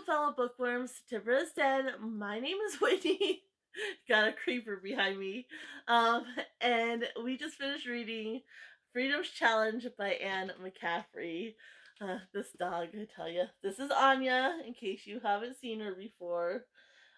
fellow bookworms, to Dresden. My name is Whitney. Got a creeper behind me. And we just finished reading Freedom's Challenge by Anne McCaffrey. This dog, I tell you. This is Anya, in case you haven't seen her before.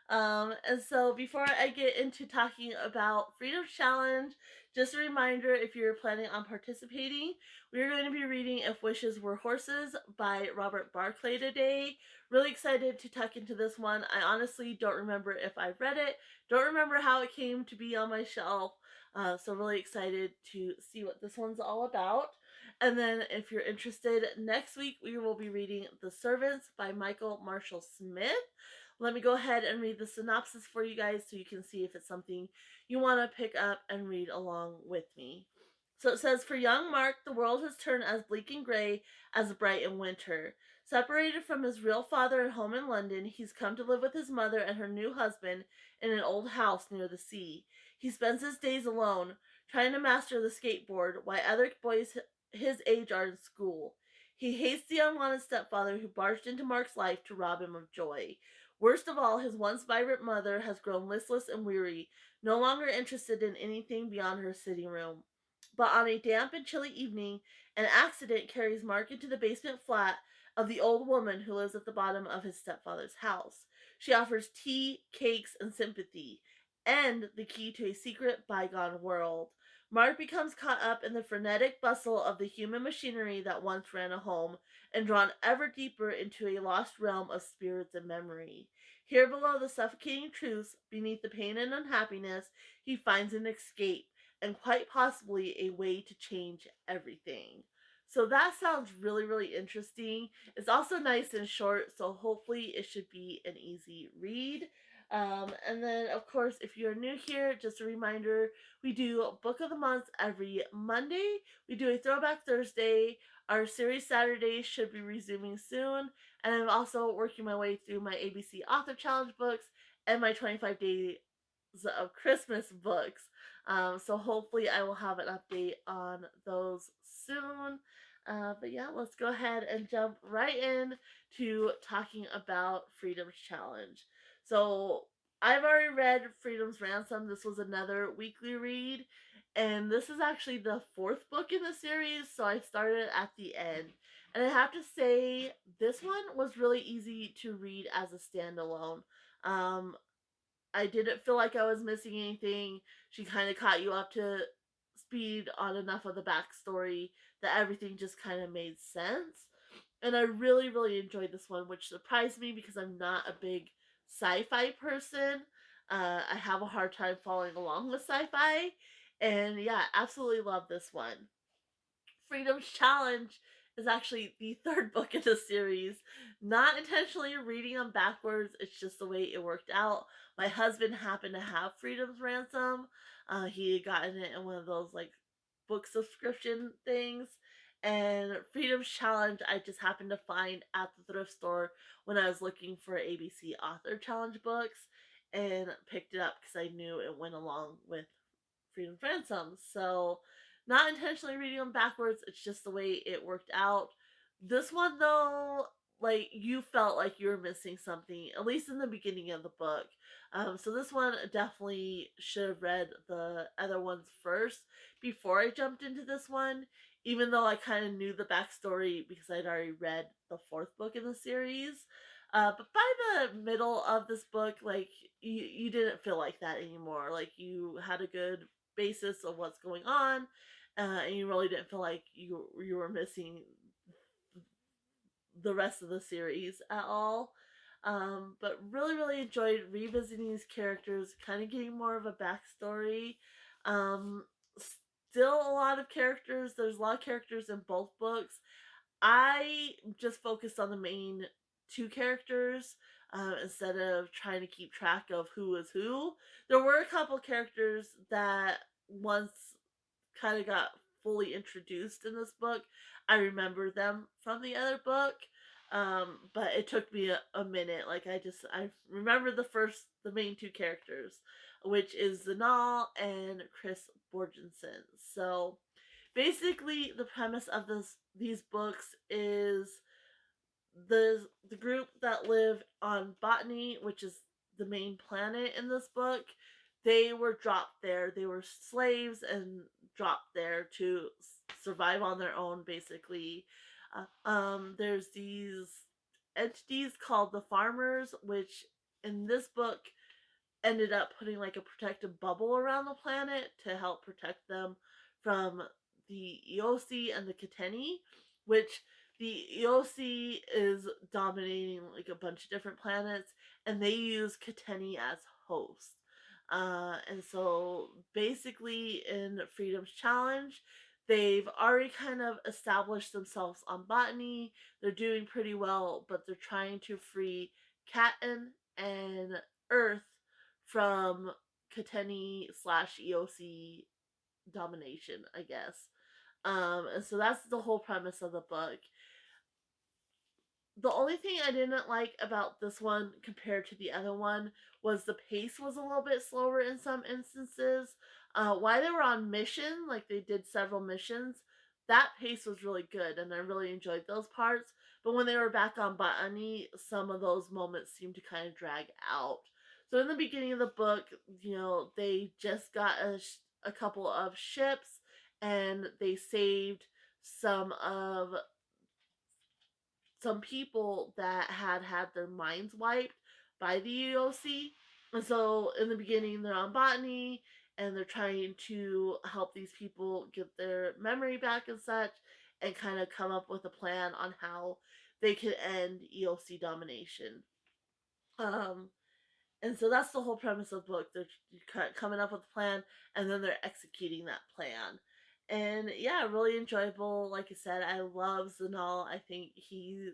And so before I get into talking about Freedom Challenge, just a reminder, if you're planning on participating, we are going to be reading If Wishes Were Horses by Robert Barclay today. Really excited to tuck into this one. I honestly don't remember if I read it, don't remember how it came to be on my shelf. So really excited to see what this one's all about. And then if you're interested, next week we will be reading The Servants by Michael Marshall Smith. Let me go ahead and read the synopsis for you guys so you can see if it's something you want to pick up and read along with me. So it says, for young Mark, the world has turned as bleak and gray as Brighton winter. Separated from his real father at home in London, he's come to live with his mother and her new husband in an old house near the sea. He spends his days alone, trying to master the skateboard, while other boys his age are in school. He hates the unwanted stepfather who barged into Mark's life to rob him of joy. Worst of all, his once vibrant mother has grown listless and weary, no longer interested in anything beyond her sitting room. But on a damp and chilly evening, an accident carries Mark into the basement flat of the old woman who lives at the bottom of his stepfather's house. She offers tea, cakes, and sympathy, and the key to a secret bygone world. Mark becomes caught up in the frenetic bustle of the human machinery that once ran a home, and drawn ever deeper into a lost realm of spirits and memory. Here below the suffocating truths, beneath the pain and unhappiness, he finds an escape, and quite possibly a way to change everything. So that sounds really, really interesting. It's also nice and short, so hopefully it should be an easy read. And then, of course, if you're new here, just a reminder, we do Book of the Month every Monday. We do a Throwback Thursday. Our series Saturday should be resuming soon. And I'm also working my way through my ABC Author Challenge books and my 25 Days of Christmas books. So hopefully I will have an update on those soon. But yeah, let's go ahead and jump right in to talking about Freedom's Challenge. So I've already read Freedom's Ransom. This was another weekly read, and this is actually the fourth book in the series, so I started at the end. And I have to say, this one was really easy to read as a standalone. Um, I didn't feel like I was missing anything. She kind of caught you up to speed on enough of the backstory that everything just kind of made sense. And I really, really enjoyed this one, which surprised me because I'm not a big sci fi person. I have a hard time following along with sci fi. And yeah, absolutely love this one. Freedom's Challenge is actually the third book in the series. Not intentionally reading them backwards, it's just the way it worked out. My husband happened to have Freedom's Ransom. He had gotten it in one of those like book subscription things. And Freedom's Challenge, I just happened to find at the thrift store when I was looking for ABC Author Challenge books and picked it up because I knew it went along with Freedom's Ransom. So, not intentionally reading them backwards, it's just the way it worked out. This one, though, like, you felt like you were missing something, at least in the beginning of the book. So, this one definitely should have read the other ones first before I jumped into this one, even though I kind of knew the backstory because I'd already read the fourth book in the series. But by the middle of this book, like you didn't feel like that anymore. Like you had a good basis of what's going on, and you really didn't feel like you were missing the rest of the series at all. But really, really enjoyed revisiting these characters, kind of getting more of a backstory. Um, Still a lot of characters. There's a lot of characters in both books. I just focused on the main two characters instead of trying to keep track of who was who. There were a couple characters that once kind of got fully introduced in this book. I remember them from the other book. But it took me a minute. Like I remember the main two characters, which is Zanal and Chris Borgensen. So basically the premise of these books is the group that live on Botany, which is the main planet in this book, they were dropped there. They were slaves and dropped there to survive on their own, basically. There's these entities called the farmers, which in this book ended up putting like a protective bubble around the planet to help protect them from the Eosi and the Kiteni, which the Eosi is dominating like a bunch of different planets, and they use Kiteni as hosts. And so basically in Freedom's Challenge, they've already kind of established themselves on Botany. They're doing pretty well, but they're trying to free Catan and Earth from Kateni slash EOC domination, I guess. And so that's the whole premise of the book. The only thing I didn't like about this one compared to the other one was the pace was a little bit slower in some instances. While they were on mission, like they did several missions, that pace was really good and I really enjoyed those parts. But when they were back on Botany, some of those moments seemed to kind of drag out. So in the beginning of the book, they just got a couple of ships and they saved some of some people that had their minds wiped by the EOC. And so in the beginning, they're on Botany and they're trying to help these people get their memory back and such, and kind of come up with a plan on how they could end EOC domination. Um, and so that's the whole premise of the book. They're coming up with a plan and then they're executing that plan. And yeah, really enjoyable. Like I said, I love Zanal. I think he's,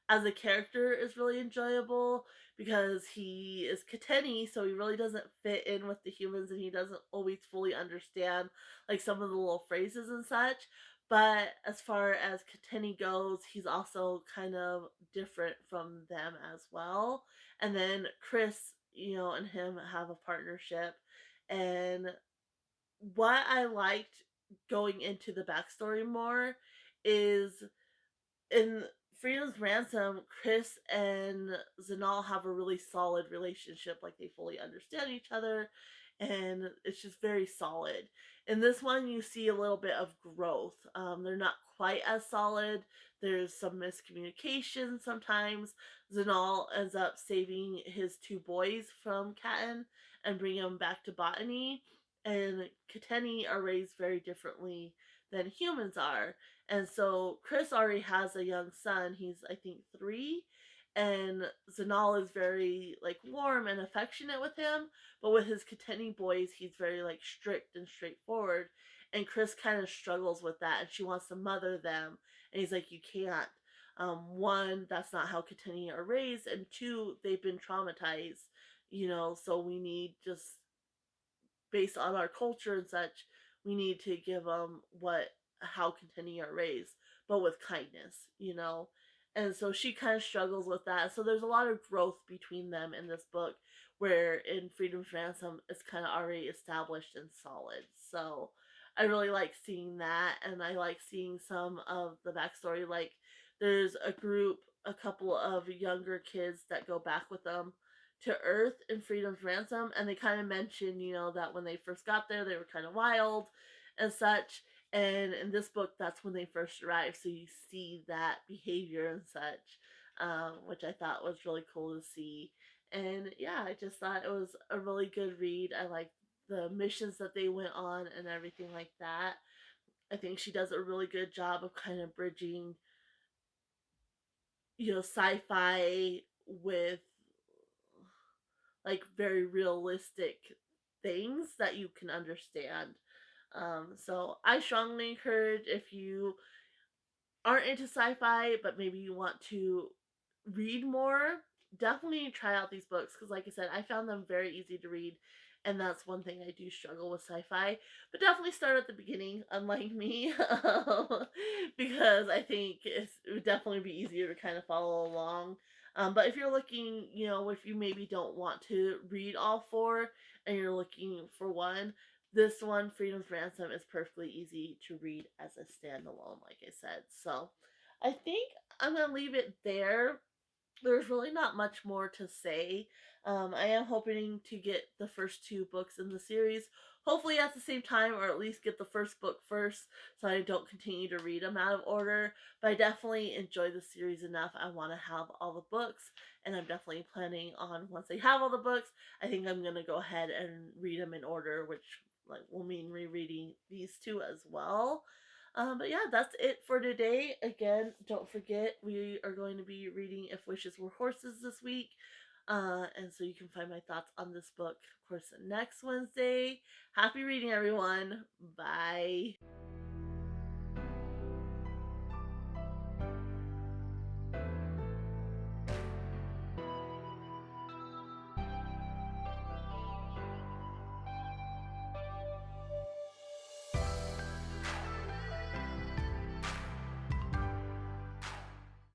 as a character, is really enjoyable because he is Kateni, so he really doesn't fit in with the humans and he doesn't always fully understand like some of the little phrases and such. But as far as Kateni goes, he's also kind of different from them as well. And then Chris, and him have a partnership. And what I liked going into the backstory more is in Freedom's Ransom, Chris and Zanal have a really solid relationship. Like they fully understand each other, and it's just very solid. In this one, you see a little bit of growth. They're not quite as solid. There's some miscommunication sometimes. Zanal ends up saving his two boys from Catan and bringing them back to Botany. And Kateni are raised very differently than humans are. And so Chris already has a young son. He's, I think, 3. And Zanal is very like warm and affectionate with him, but with his Kateni boys, he's very like strict and straightforward. And Chris kind of struggles with that, and she wants to mother them, and he's like, "You can't. One, that's not how Kateni are raised, and two, they've been traumatized. So we need just based on our culture and such, we need to give them how continue are raised, but with kindness. And so she kind of struggles with that. So there's a lot of growth between them in this book, where in Freedom's Ransom it's kind of already established and solid. So I really like seeing that, and I like seeing some of the backstory. Like there's a couple of younger kids that go back with them to Earth in Freedom's Ransom, and they kind of mention, that when they first got there, they were kind of wild and such. And in this book, that's when they first arrived, so you see that behavior and such, which I thought was really cool to see. And yeah, I just thought it was a really good read. I like the missions that they went on and everything like that. I think she does a really good job of kind of bridging, sci-fi with like very realistic things that you can understand. So I strongly encourage, if you aren't into sci-fi but maybe you want to read more, definitely try out these books because, like I said, I found them very easy to read, and that's one thing I do struggle with sci-fi. But definitely start at the beginning, unlike me, because I think it would definitely be easier to kind of follow along. But if you're looking, if you maybe don't want to read all 4 and you're looking for one, this one, Freedom's Ransom, is perfectly easy to read as a standalone, like I said. So I think I'm gonna leave it there. There's really not much more to say. I am hoping to get the first two books in the series, hopefully at the same time, or at least get the first book first, so I don't continue to read them out of order. But I definitely enjoy the series enough. I want to have all the books, and I'm definitely planning on, once I have all the books, I think I'm gonna go ahead and read them in order, which like will mean rereading these two as well. But yeah, that's it for today. Again, don't forget we are going to be reading If Wishes Were Horses this week. And so you can find my thoughts on this book, of course, next Wednesday. Happy reading, everyone. Bye.